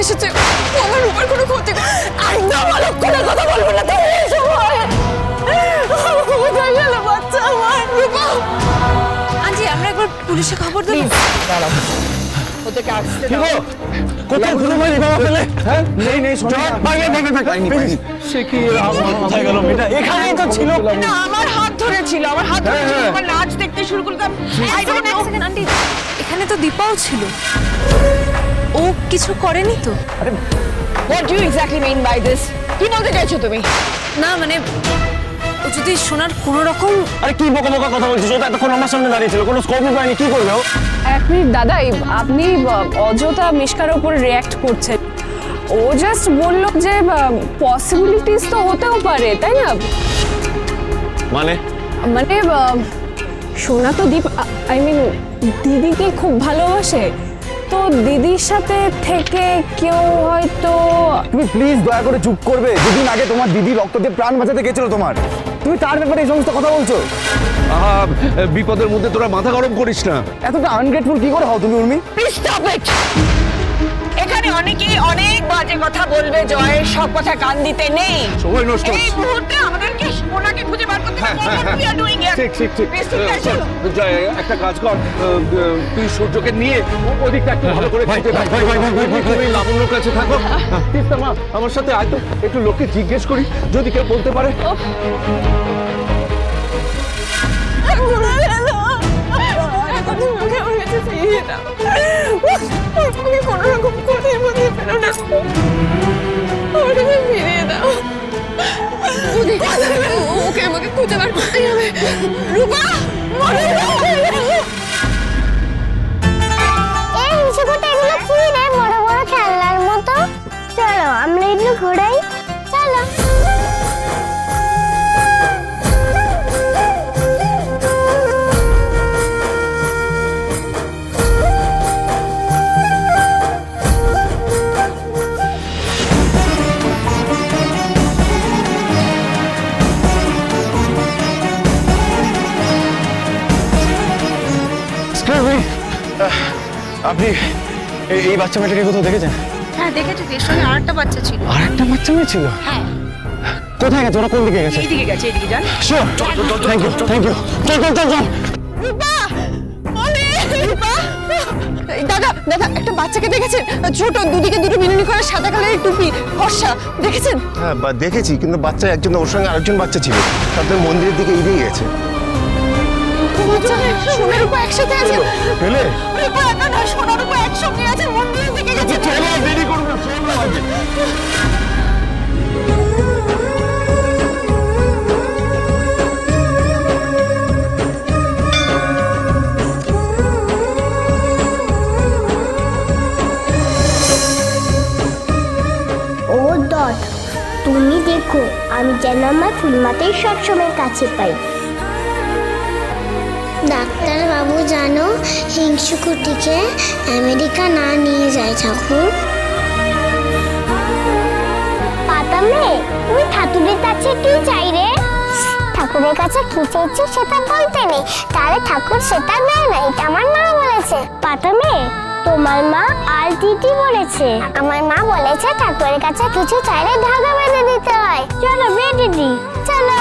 এসেছে, ও আমার রূপার কোনো ক্ষতি একদম অলক্ষণের কথা বলবো না তুমি এই সময়। কোথায় গেল বাচ্চা আমার রূপা? আন্টি আমরা একবার পুলিশে খবর দেব। দাঁড়াও, ওদেরকে আসতে দাও। কোথায় খুলে মারি বাবা ফেলে? হ্যাঁ নেই নেই শোনো ভাই সে কি কোথায় গেল মেয়েটা? এখানেই তো ছিল না, আমার হাত ধরেছিল, আমার হাত ধরেছিল, আমার নাচ দেখতে শুরু করলাম। আই ডোন্ট নো আন্টি, এখানে তো দীপাও ছিল, ও কিছু করেনি তো? আরে what do you exactly mean by this? কি বলতে চাইছো তুমি? না মানে ও যদি শোনার কোনো রকম। আরে কি বকা বকা কথা বলছিস? ও তো এতক্ষণ আমার সামনে দাঁড়িয়ে ছিল, কোনো স্কোপই পায়নি, কি করবে ও? এক মিনিট দাদা, আপনি অযথা মিশকার উপর রিঅ্যাক্ট করছেন। ও জাস্ট বললো যে পসিবিলিটিস তো হতেও পারে, তাই না? মানে মানে সোনা তো দীপ আই মিন দিদিকে খুব ভালোবাসে, তো দিদির সাথে থেকে কেউ হয়তো। তুমি প্লিজ দয়া করে চুপ করবে? দুদিন আগে তোমার দিদি রক্ত দিয়ে প্রাণ বাঁচাতে গেছিল তোমার, তুমি তার ব্যাপারে এই সমস্ত কথা বলছো? বিপদের মধ্যে তোরা মাথা গরম করিস না। এতটা আনগ্রেটফুল কি করে হও তুমি উর্মি? Please stop it. এখানে অনেকেই অনেক বাজে কথা বলবে, জয় সব কথা কান দিতে নেই। সময় নষ্ট এই মুহূর্তে আমাদেরকে ওনাকে খুঁজে বার করতে হবে। What we are doing here? ঠিক ঠিক ঠিক। জয় একটা কাজ কর, তুই সূর্যকে নিয়ে ওদিকটা একটু ভালো করে খুঁজে দেখ। তুমি লাবণ্যর কাছে থাকো, তিস্তা মা আমার সাথে আয় তো, একটু লোককে জিজ্ঞেস করি যদি কেউ বলতে পারে। ওকে আমাকে খুঁজে বার করতে হবে। রূপা এই নিশাকুটা এগুলো কি রে, বড় বড় খেলনার মতো? চলো আমরা একটু ঘোরাই, চলো। আপনি এই বাচ্চা মেয়েটাকে কোথাও দেখেছেন? হ্যাঁ দেখেছি, এর সঙ্গে আরেকটা বাচ্চা ছিল। আরেকটা বাচ্চা মেয়ে ছিল? হ্যাঁ। কোথায় গেছে ওরা? কোন দিকে গেছে? এইদিকে গেছে, এইদিকে যান। Sure, thank you thank you. চল চল চল চল। রূপা রূপা দাদা দাদা একটা বাচ্চাকে দেখেছেন? ছোট, দুদিকে দুটো মিনুনি করে সাদা কালারের টুপি, ফর্সা, দেখেছেন? হ্যাঁ দেখেছি, কিন্তু বাচ্চা একজন, ওর সঙ্গে আরেকজন বাচ্চা ছিল, তাদের মন্দিরের দিকে এগিয়ে গেছে। সোনার উপর একসাথে আছে। পেলে রূপা একা না, সোনার উপর একসঙ্গে আছে, মন্দিরের দিকে গেছে। চলো, দেরি করো না, চলো আগে। ও ডট, তুমি দেখো আমি যেন আমার ফুলমাতেই সবসময় কাছে পাই। ডাক্তার বাবু জানো, হিংসুকুটিকে আমেরিকা না নিয়ে যায় ঠাকুর। পাতামে, তুমি ঠাকুরের কাছে কি চাই রে? ঠাকুরের কাছে কি চাইছি সেটা বলতে নেই, তাহলে ঠাকুর সেটা দেয় না, এটা আমার মা বলেছে। পাতামে, তোমার মা আর দিদি বলেছে। আমার মা বলেছে ঠাকুরের কাছে কিছু চাইলে ধাগা বেঁধে দিতে হয়। চলো বেঁধে দিই, চলো।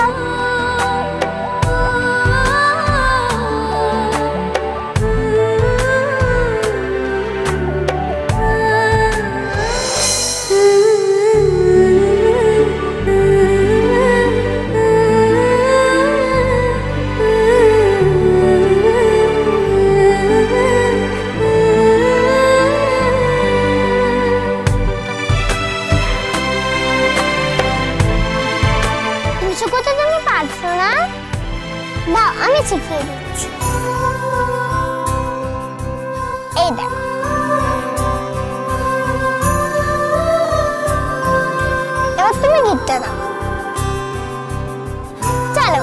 আমি শিখিয়ে দিচ্ছি, এই দেখো। এবার তুমি গিটটা দাও, চলো।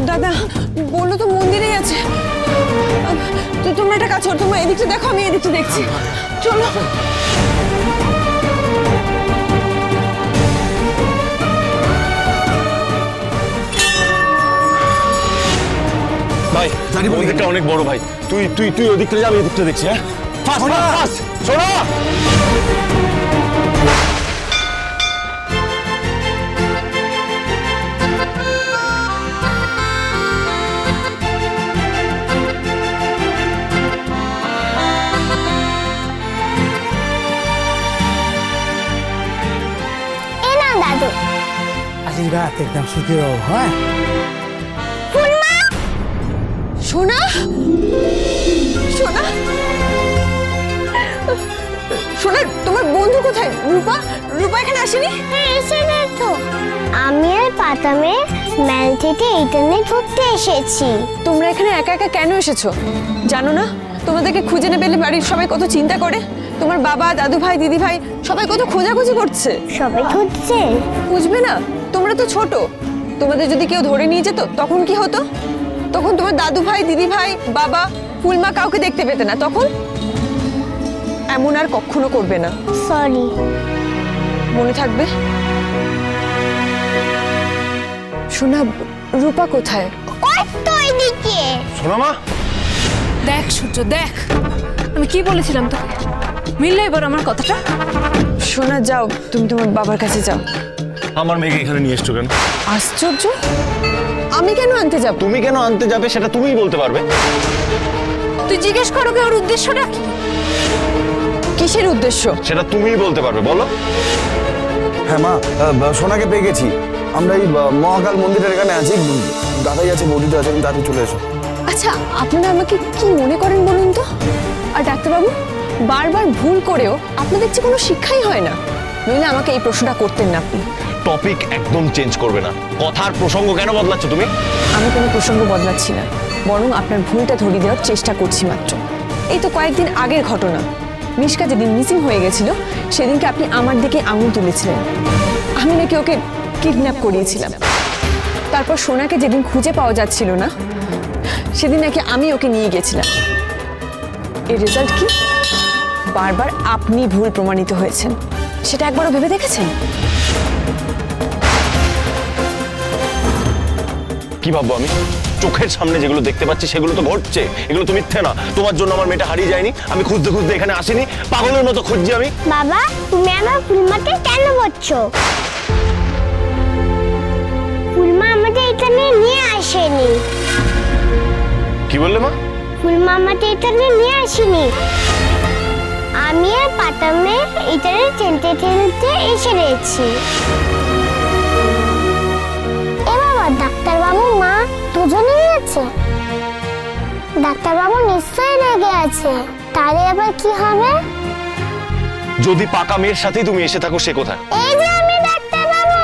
দাদা বললো তো মন্দিরেই আছে। তো তোমরা একটা কাজ করো, তোমরা এদিকটা দেখো, আমি এদিকটা দেখছি, চলো। ভাই ওদিকটা অনেক বড় ভাই, তুই তুই তুই ওদিকটা যাবি, এদিকটা দেখছি। হ্যাঁ ফাস্ট শোনো। এ নাও দাদু। আশীর্বাদ একদম সুখী হও। হ্যাঁ সোনা, সোনা, সোনা, তোমার বন্ধু কোথায়? রূপা, রূপা এখানে আসেনি? হ্যাঁ এসেছে তো। আমি আর পাতামে মেল থেকে ইন্টারনেট ঘুরতে এসেছি। তোমরা এখানে একা একা কেন এসেছো? জানো না তোমাদেরকে খুঁজে না পেলে বাড়ির সবাই কত চিন্তা করে? তোমার বাবা, দাদু ভাই, দিদি ভাই সবাই কত খোঁজাখুঁজি করছে। সবাই খুঁজছে? খুঁজবে না? তোমরা তো ছোট, তোমাদের যদি কেউ ধরে নিয়ে যেত তখন কি হতো? তখন তোমার দাদু ভাই, দিদি ভাই, বাবা, ফুলমা কাউকে দেখতে পেতে না। তখন এমন আর কখনো করবে না। সরি। মনে থাকবে। শোনা, রূপা কোথায়? ওই তো এদিকে। শোনো মা। দেখ সূর্য দেখ, আমি কি বলেছিলাম তো, মিললে এবার আমার কথাটা। শোনা যাও, তুমি তোমার বাবার কাছে যাও। আমার মেয়েকে এখানে নিয়ে এসছো কেন? আশ্চর্য, আমি কেন আনতে যাব? তুমি কেন আনতে যাবে সেটা তুমিই বলতে পারবে। তুই জিজ্ঞেস করো ওর উদ্দেশ্যটা কি? কিসের উদ্দেশ্য? সেটা তুমিই বলতে পারবে, বলো। হ্যাঁ মা, সোনাকে পেয়ে গেছি। আমরা এই মহাকাল মন্দিরের এখানে আছি, দাদাই আছে, বৌদিটা আছে, তুমি তাড়াতাড়ি চলে এসো। আচ্ছা, আপনারা আমাকে কি মনে করেন বলুন তো? আর ডাক্তারবাবু, বারবার ভুল করেও আপনাদের যে কোনো শিক্ষাই হয় না, নইলে আমাকে এই প্রশ্নটা করতেন না আপনি। টপিক একদম চেঞ্জ করবে না। কথার প্রসঙ্গ কেন বদলাচ্ছ তুমি? আমি কোনো প্রসঙ্গ বদলাচ্ছি না, বরং আপনার ভুলটা ধরিয়ে দেওয়ার চেষ্টা করছি মাত্র। এই তো কয়েকদিন আগের ঘটনা, মিশকা যেদিন মিসিং হয়ে গেছিল সেদিনকে আপনি আমার দিকে আঙুল তুলেছিলেন। আমি নাকি ওকে কিডন্যাপ করিয়েছিলাম। তারপর সোনাকে যেদিন খুঁজে পাওয়া যাচ্ছিল না সেদিন নাকি আমি ওকে নিয়ে গেছিলাম। এর রেজাল্ট কি? বারবার আপনি ভুল প্রমাণিত হয়েছেন। সেটা একবারও ভেবে দেখেছেন? কি ভাববো আমি? চোখের সামনে যেগুলো দেখতে পাচ্ছি সেগুলো তো ঘটছে, এগুলো তো মিথ্যে না। তোমার জন্য আমার মেয়েটা হারিয়ে যায়নি, আমি খুঁজতে খুঁজতে এখানে আসিনি, পাগলের মতো খুঁজছি আমি। বাবা, তুমি আমার ফুলমাকে কেন বলছো? ফুলমা আমাদের এখানে নিয়ে আসেনি। কি বললে মা? ফুলমা আমাদের এখানে নিয়ে আসেনি। আমি আর পাতামে এখানে খেলতে খেলতে এসে গেছি। এ বাবা, ডাক্তারবাবু মা দুজনেই আছে। ডাক্তারবাবু নিশ্চয়ই রেগে আছে, তাহলে আবার কি হবে? যদি পাকা মেয়ের সাথেই তুমি এসে থাকো, সে কোথায়? এই যে আমি ডাক্তারবাবু।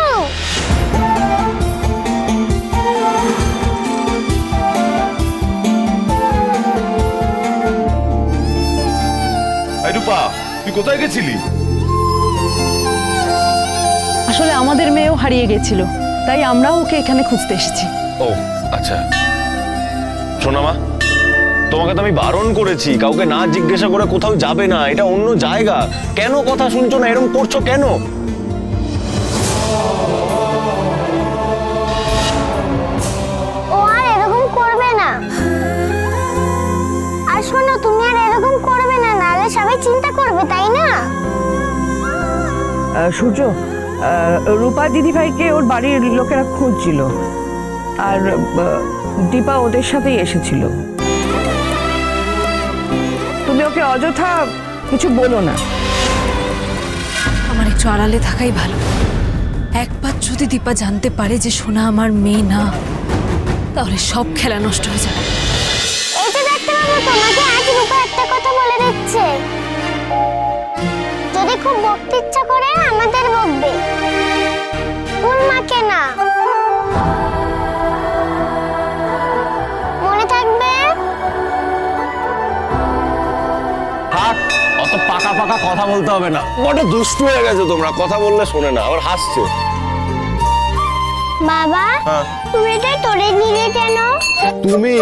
রূপা, তুই কোথায় গেছিলি? আসলে আমাদের মেয়েও হারিয়ে গেছিল, তাই আমরাও ওকে এখানে খুঁজতে এসেছি। ও আচ্ছা। শোনো মা, তোমাকে তো আমি বারণ করেছি কাউকে না জিজ্ঞাসা করে কোথাও যাবে না, এটা অন্য জায়গা। কেন কথা শুনছো না? এরকম করছো কেন? ও আর এরকম করবে না। আর শোনো, তুমি আর এরকম করবে না, নাহলে সবাই চিন্তা করবে, তাই না? সূর্য, রূপা দিদি ভাইকে ওর বাড়ির লোকেরা খুঁজছিল, আর দীপা ওদের সাথেই এসেছিল। তুমি ওকে অযথা কিছু বলো না। আমার একটু আড়ালে থাকাই ভালো। একবার যদি দীপা জানতে পারে যে সোনা আমার মেয়ে না, তাহলে সব খেলা নষ্ট হয়ে যাবে। এই যে ডাক্তারবাবু, তোমাকে আজ রূপা একটা কথা বলে দিচ্ছে। যদি খুব বকতে ইচ্ছা করে আমাদের বকবে, ফুলমাকে না। মনে থাকবে? থাক, অত পাকা পাকা কথা বলতে হবে না। বড় দুষ্টু হয়ে গেছে তোমরা, কথা বললে শোনে না, আবার হাসছে। বাবা, তুমি এটা তোরে নিলে কেন? তুমি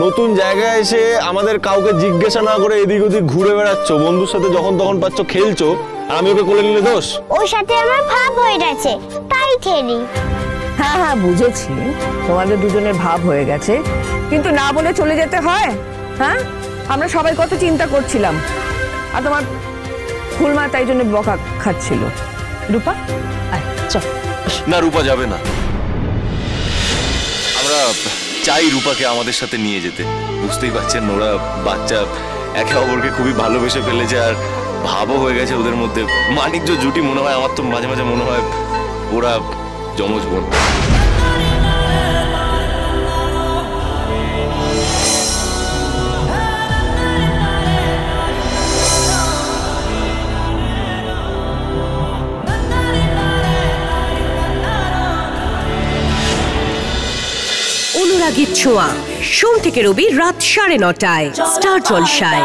নতুন জায়গায় এসে আমাদের কাউকে জিজ্ঞাসা না করে এদিক ওদিক ঘুরে বেড়াচ্ছ, বন্ধুর সাথে যখন তখন পাচ্ছ খেলছো, আর আমি ওকে কোলে নিলে দোষ? ওর সাথে আমার ভাব হয়ে গেছে, তাই ঠেলি। হ্যাঁ হ্যাঁ বুঝেছি, তোমাদের দুজনের ভাব হয়ে গেছে, কিন্তু না বলে চলে যেতে হয়। হ্যাঁ, আমরা সবাই কত চিন্তা করছিলাম, আর তোমার ফুলমা তাই জন্য বকা খাচ্ছিল। রূপা চল। না, রূপা যাবে না। আমরা চাই রূপাকে আমাদের সাথে নিয়ে যেতে। বুঝতেই পারছেন, ওরা বাচ্চা একে অপরকে খুবই ভালোবেসে ফেলেছে, আর ভাবও হয়ে গেছে ওদের মধ্যে। মানিকজো জুটি মনে হয়, আমার তো মাঝে মাঝে মনে হয় ওরা যমজ বোন। অনুরাগীর ছোঁয়া, সোম থেকে রবি রাত 9:30টায় স্টার জলসায়।